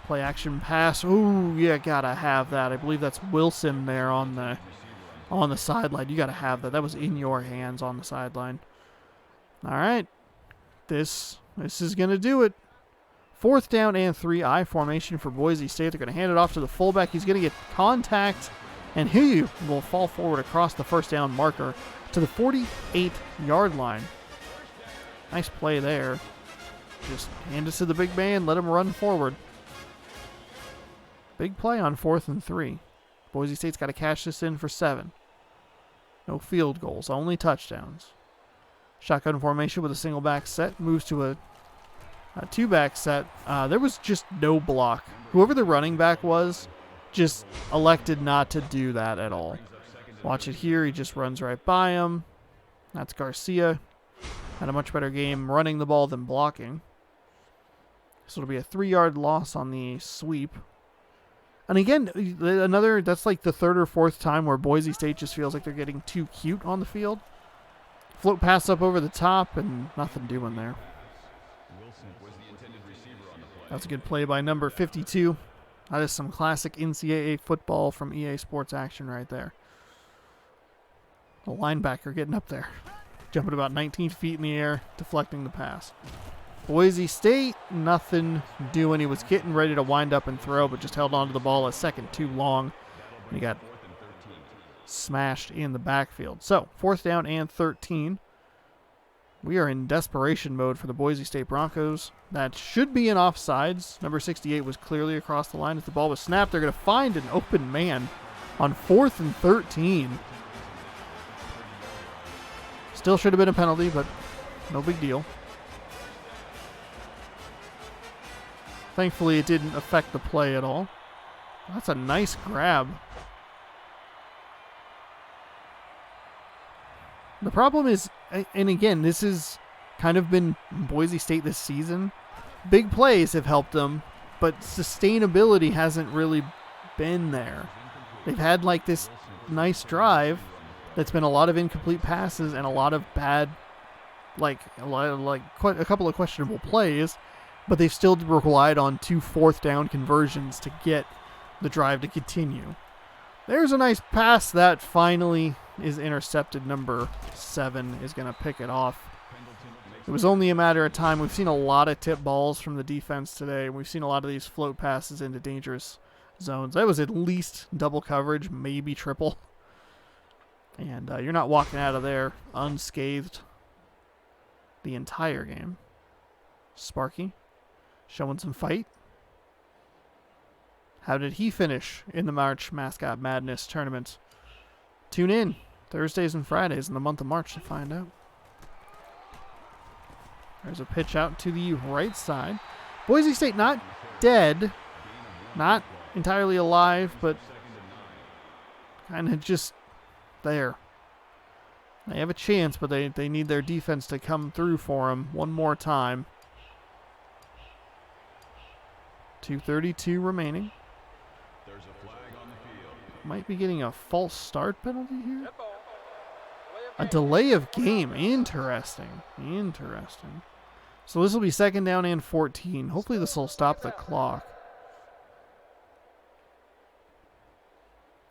Play action pass. Ooh, yeah, gotta have that. I believe that's Wilson there on the sideline. You gotta have that. That was in your hands on the sideline. All right, this is gonna do it. Fourth down and 3, I formation for Boise State. They're gonna hand it off to the fullback. He's gonna get contact, and he will fall forward across the first down marker to the 48-yard line. Nice play there. Just hand it to the big man. Let him run forward. Big play on 4th and 3. Boise State's got to cash this in for 7. No field goals, only touchdowns. Shotgun formation with a single back set. Moves to a 2-back set. There was just no block. Whoever the running back was just elected not to do that at all. Watch it here. He just runs right by him. That's Garcia. Had a much better game running the ball than blocking. So it'll be a 3-yard loss on the sweep. And again, that's like the 3rd or 4th time where Boise State just feels like they're getting too cute on the field. Float pass up over the top and nothing doing there. That's a good play by number 52. That is some classic NCAA football from EA Sports action right there. The linebacker getting up there. Jumping about 19 feet in the air, deflecting the pass. Boise State, nothing doing. He was getting ready to wind up and throw, but just held onto the ball a second too long. And he got smashed in the backfield. So, 4th down and 13. We are in desperation mode for the Boise State Broncos. That should be an offsides. Number 68 was clearly across the line. As the ball was snapped, they're going to find an open man on 4th and 13. Still should have been a penalty, but no big deal. Thankfully, it didn't affect the play at all. That's a nice grab. The problem is, and again, this has kind of been Boise State this season. Big plays have helped them, but sustainability hasn't really been there. They've had like this nice drive that's been a lot of incomplete passes and a lot of bad, quite a couple of questionable plays, but they've still relied on 2 4th down conversions to get the drive to continue. There's a nice pass that finally is intercepted. Number 7 is going to pick it off. It was only a matter of time. We've seen a lot of tip balls from the defense today. We've seen a lot of these float passes into dangerous zones. That was at least double coverage, maybe triple. And you're not walking out of there unscathed the entire game. Sparky showing some fight. How did he finish in the March Mascot Madness tournament? Tune in Thursdays and Fridays in the month of March to find out. There's a pitch out to the right side. Boise State not dead, not entirely alive, but kind of just there. They have a chance, but they need their defense to come through for them one more time. 2:32 remaining. There's a flag on the field. Might be getting a false start penalty here. A delay of game. Interesting. Interesting. So this will be 2nd down and 14. Hopefully this will stop the clock.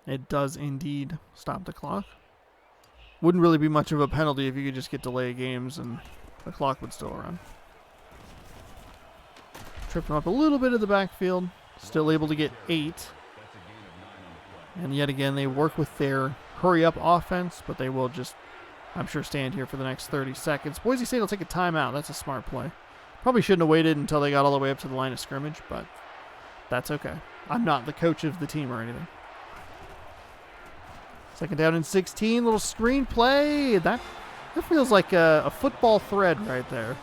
It does indeed stop the clock. Wouldn't really be much of a penalty if you could just get delay games and the clock would still run. Tripped him up a little bit in the backfield. Still able to get 8. And yet again, they work with their hurry-up offense, but they will just, I'm sure, stand here for the next 30 seconds. Boise State will take a timeout. That's a smart play. Probably shouldn't have waited until they got all the way up to the line of scrimmage, but that's okay. I'm not the coach of the team or anything. Second down and 16. Little screen play. That feels like a football thread right there.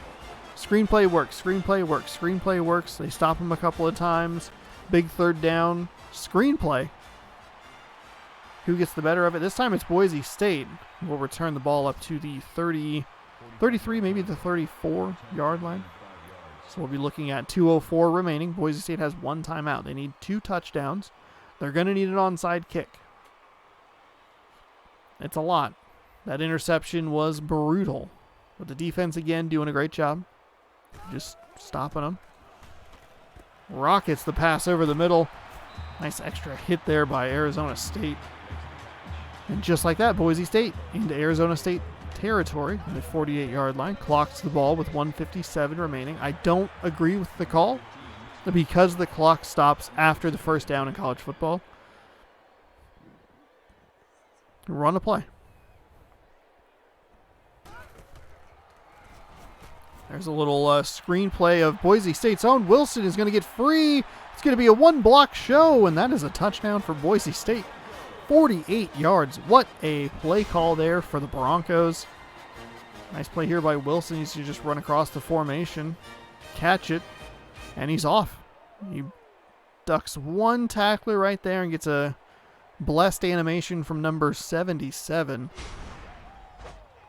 Screenplay works. Screenplay works. Screenplay works. They stop him a couple of times. Big third down. Screenplay. Who gets the better of it? This time it's Boise State. Will return the ball up to the 33, maybe the 34-yard line. So we'll be looking at 2:04 remaining. Boise State has 1 timeout. They need 2 touchdowns. They're going to need an onside kick. It's a lot. That interception was brutal. But the defense, again, doing a great job. Just stopping them. Rockets the pass over the middle. Nice extra hit there by Arizona State. And just like that, Boise State into Arizona State territory on the 48-yard line. Clocks the ball with 1:57 remaining. I don't agree with the call because the clock stops after the first down in college football. Run a play. There's a little screenplay of Boise State's own. Wilson is going to get free. It's going to be a 1-block show, and that is a touchdown for Boise State. 48 yards. What a play call there for the Broncos. Nice play here by Wilson. He's to just run across the formation, catch it, and he's off. He ducks one tackler right there and gets a blessed animation from number 77.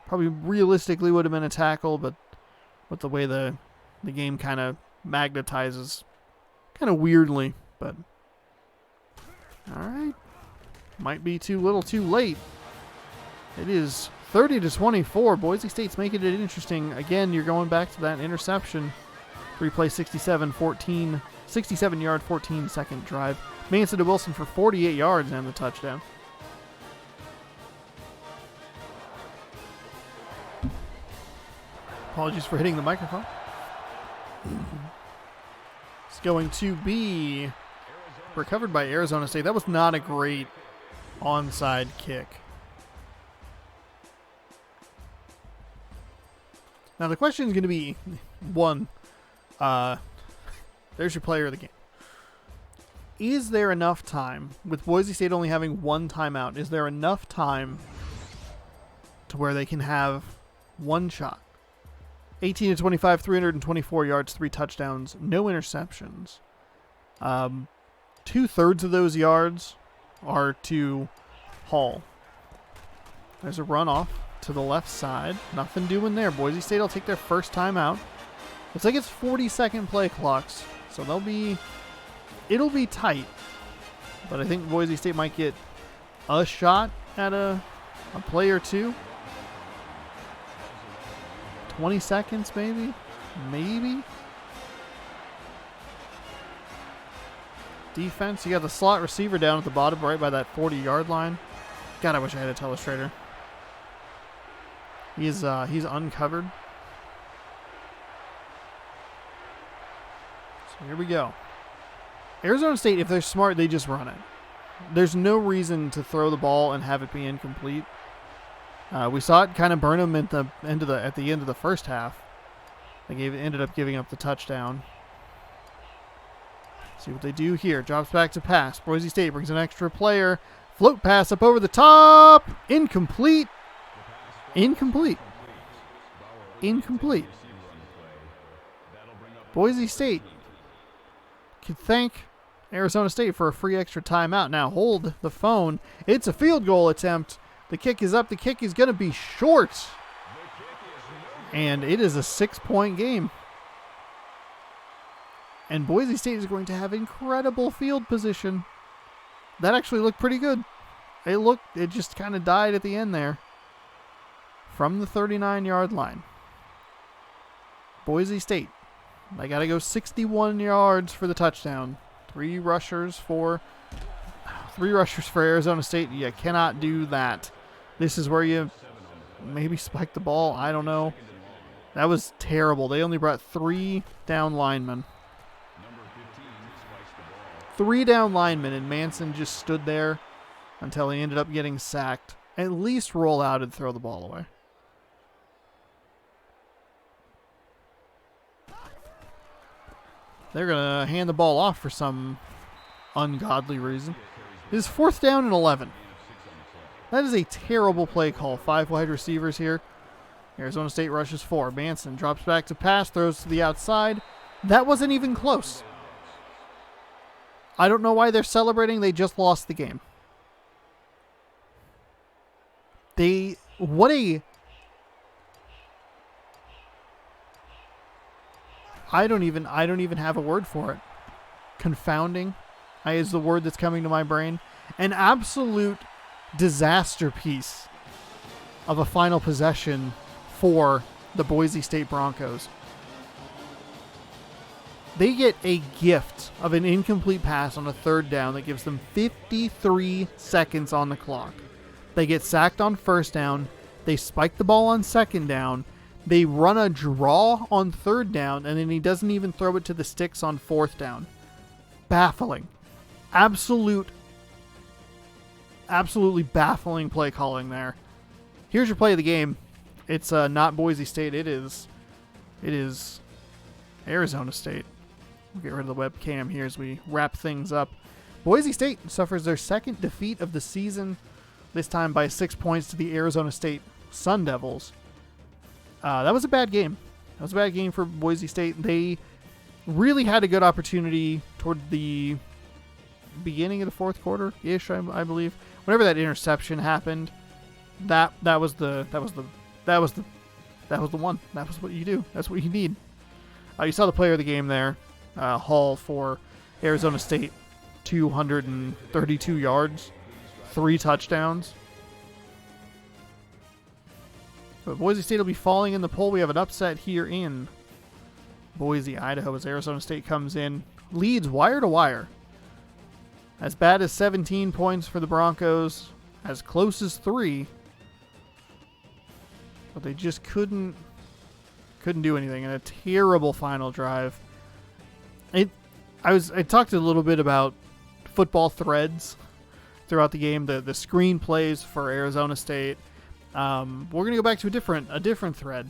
Probably realistically would have been a tackle, but with the way the game kind of magnetizes kind of weirdly, but all right. Might be too little too late. It is 30-24. Boise State's making it interesting. Again, you're going back to that interception. Replay 67-yard, 14-second drive. Manson to Wilson for 48 yards and the touchdown. Apologies for hitting the microphone. It's going to be recovered by Arizona State. That was not a great onside kick. Now the question is going to be, one, there's your player of the game. Is there enough time, with Boise State only having 1 timeout, is there enough time to where they can have one shot? 18-25, 324 yards, 3 touchdowns, no interceptions. 2/3 of those yards are to Hall. There's a runoff to the left side. Nothing doing there. Boise State will take their first time out. Looks like it's 40-second play clocks, so it'll be tight. But I think Boise State might get a shot at a play or two. 20 seconds maybe? Maybe? Defense, you got the slot receiver down at the bottom right by that 40-yard line. God, I wish I had a telestrator. He's uncovered. So here we go. Arizona State, if they're smart, they just run it. There's no reason to throw the ball and have it be incomplete. We saw it kind of burn them at the end of the first half. They ended up giving up the touchdown. See what they do here. Drops back to pass. Boise State brings an extra player. Float pass up over the top. Incomplete. Incomplete. Incomplete. Boise State could thank Arizona State for a free extra timeout. Now hold the phone. It's a field goal attempt. The kick is up. The kick is going to be short. And it is a 6-point game. And Boise State is going to have incredible field position. That actually looked pretty good. It just kind of died at the end there. From the 39-yard line. Boise State. They got to go 61 yards for the touchdown. 3 rushers for Arizona State. You cannot do that. This is where you maybe spike the ball. I don't know. That was terrible. They only brought 3 down linemen. 3 down linemen, and Manson just stood there until he ended up getting sacked. At least roll out and throw the ball away. They're going to hand the ball off for some ungodly reason. It is 4th down and 11. That is a terrible play call. 5 wide receivers here. Arizona State rushes 4. Manson drops back to pass, throws to the outside. That wasn't even close. I don't know why they're celebrating. They just lost the game. I don't even have a word for it. Confounding is the word that's coming to my brain. An absolute disaster piece of a final possession for the Boise State Broncos. They get a gift of an incomplete pass on a 3rd down that gives them 53 seconds on the clock. They get sacked on 1st down. They spike the ball on 2nd down. They run a draw on 3rd down, and then he doesn't even throw it to the sticks on 4th down. Baffling. Absolutely baffling play calling there. Here's your play of the game. It's not Boise State. It is Arizona State. We'll get rid of the webcam here as we wrap things up. Boise State suffers their 2nd defeat of the season, this time by 6 points to the Arizona State Sun Devils. That was a bad game. That was a bad game for Boise State. They really had a good opportunity toward the beginning of the 4th quarter-ish, I believe. Whenever that interception happened, that was the one. That was what you do. That's what you need. You saw the player of the game there, Hall for Arizona State, 232 yards, 3 touchdowns. But Boise State will be falling in the poll. We have an upset here in Boise, Idaho, as Arizona State comes in, leads wire to wire. As bad as 17 points for the Broncos, as close as 3. But they just couldn't do anything in a terrible final drive. I talked a little bit about football threads throughout the game, the screenplays for Arizona State. We're going to go back to a different thread.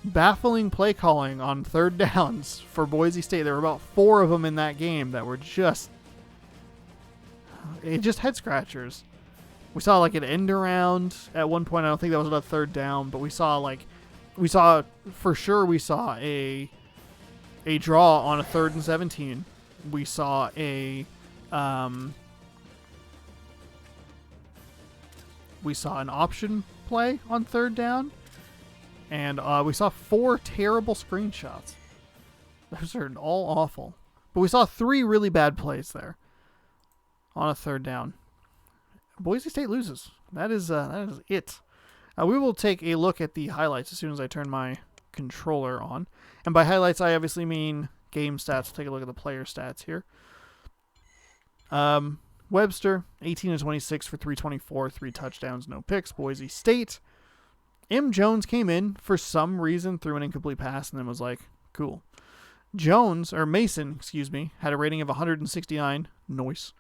Baffling play calling on 3rd downs for Boise State. There were about 4 of them in that game that were just head scratchers. We saw like an end around at one point. I don't think that was on a 3rd down, but we saw a draw on a 3rd and 17. We saw an option play on 3rd down, and we saw 4 terrible screenshots. Those are all awful. But we saw 3 really bad plays there on a 3rd down. Boise State loses. That is it. We will take a look at the highlights as soon as I turn my controller on. And by highlights, I obviously mean game stats. We'll take a look at the player stats here. Webster, 18 of 26 for 324, 3 touchdowns, no picks. Boise State. M. Jones came in for some reason, threw an incomplete pass, and then was like, cool. Mason, had a rating of 169. Nice.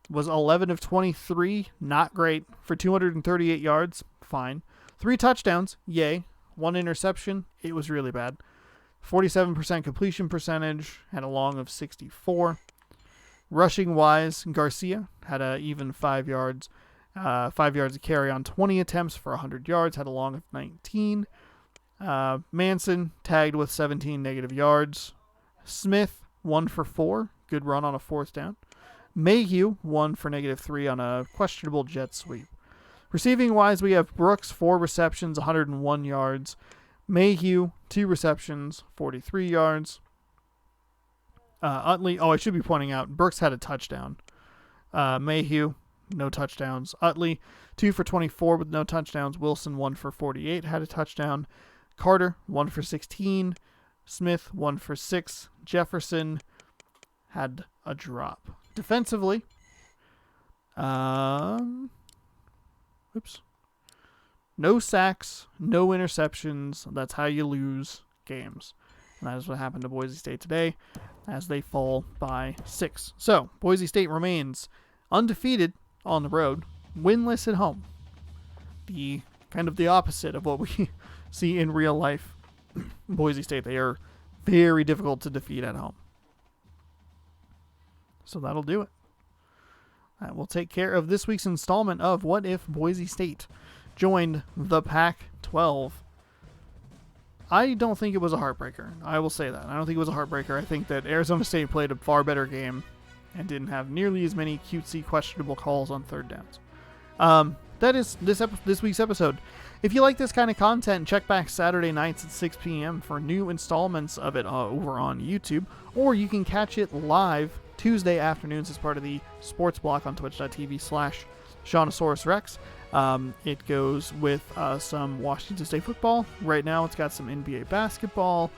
Was 11 of 23. Not great. For 238 yards. Fine. 3 touchdowns. Yay. 1 interception. It was really bad. 47% completion percentage. Had a long of 64. Rushing wise, Garcia had a even 5 yards. 5 yards a carry on 20 attempts for 100 yards. Had a long of 19. Manson tagged with 17 negative yards. Smith, 1 for 4. Good run on a 4th down. Mayhew, 1 for -3 on a questionable jet sweep. Receiving wise, we have Brooks, 4 receptions, 101 yards. Mayhew, 2 receptions, 43 yards. Utley, I should be pointing out, Brooks had a touchdown. Mayhew, no touchdowns. Utley, 2 for 24 with no touchdowns. Wilson, 1 for 48, had a touchdown. Carter, 1 for 16. Smith, 1 for 6. Jefferson had a drop. Defensively, no sacks, no interceptions. That's how you lose games. And that is what happened to Boise State today. as they fall by 6. So Boise State remains undefeated on the road, winless at home. The kind of the opposite of what we see in real life. Boise State, they are very difficult to defeat at home. So that'll do it. That will take care of this week's installment of What If Boise State joined the Pac-12. I don't think it was a heartbreaker. I will say that. I don't think it was a heartbreaker. I think that Arizona State played a far better game and didn't have nearly as many cutesy, questionable calls on third downs. That is this week's episode. If you like this kind of content, check back Saturday nights at 6 p.m. for new installments of it over on YouTube, or you can catch it live Tuesday afternoons as part of the sports block on twitch.tv/SeanOsaurusRex. It goes with some Washington State football. Right now it's got some NBA basketball.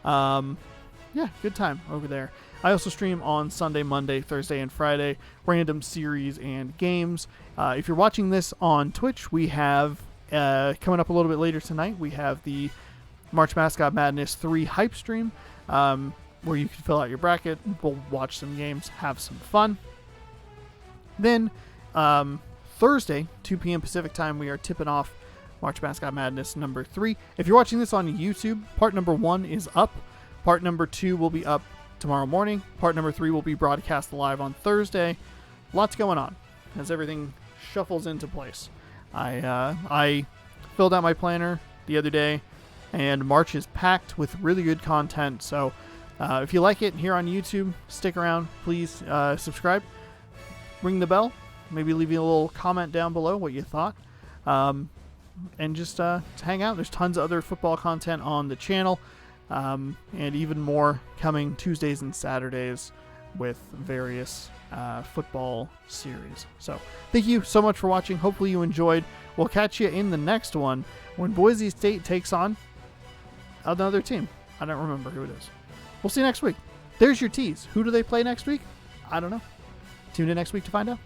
Yeah, good time over there. I also stream on Sunday, Monday, Thursday, and Friday, random series and games. If you're watching this on Twitch, we have, coming up a little bit later tonight, we have the March Mascot Madness 3 hype stream, where you can fill out your bracket, we'll watch some games, have some fun. Then, Thursday, 2 p.m. Pacific time, we are tipping off March Mascot Madness number 3. If you're watching this on YouTube, part number 1 is up. Part number 2 will be up tomorrow morning. Part number 3 will be broadcast live on Thursday. Lots going on as everything shuffles into place. I filled out my planner the other day, and March is packed with really good content. So if you like it here on YouTube, stick around. Please subscribe. Ring the bell. Maybe leave you a little comment down below what you thought. And just hang out. There's tons of other football content on the channel. And even more coming Tuesdays and Saturdays with various football series. So thank you so much for watching. Hopefully you enjoyed. We'll catch you in the next one when Boise State takes on another team. I don't remember who it is. We'll see you next week. There's your tease. Who do they play next week? I don't know. Tune in next week to find out.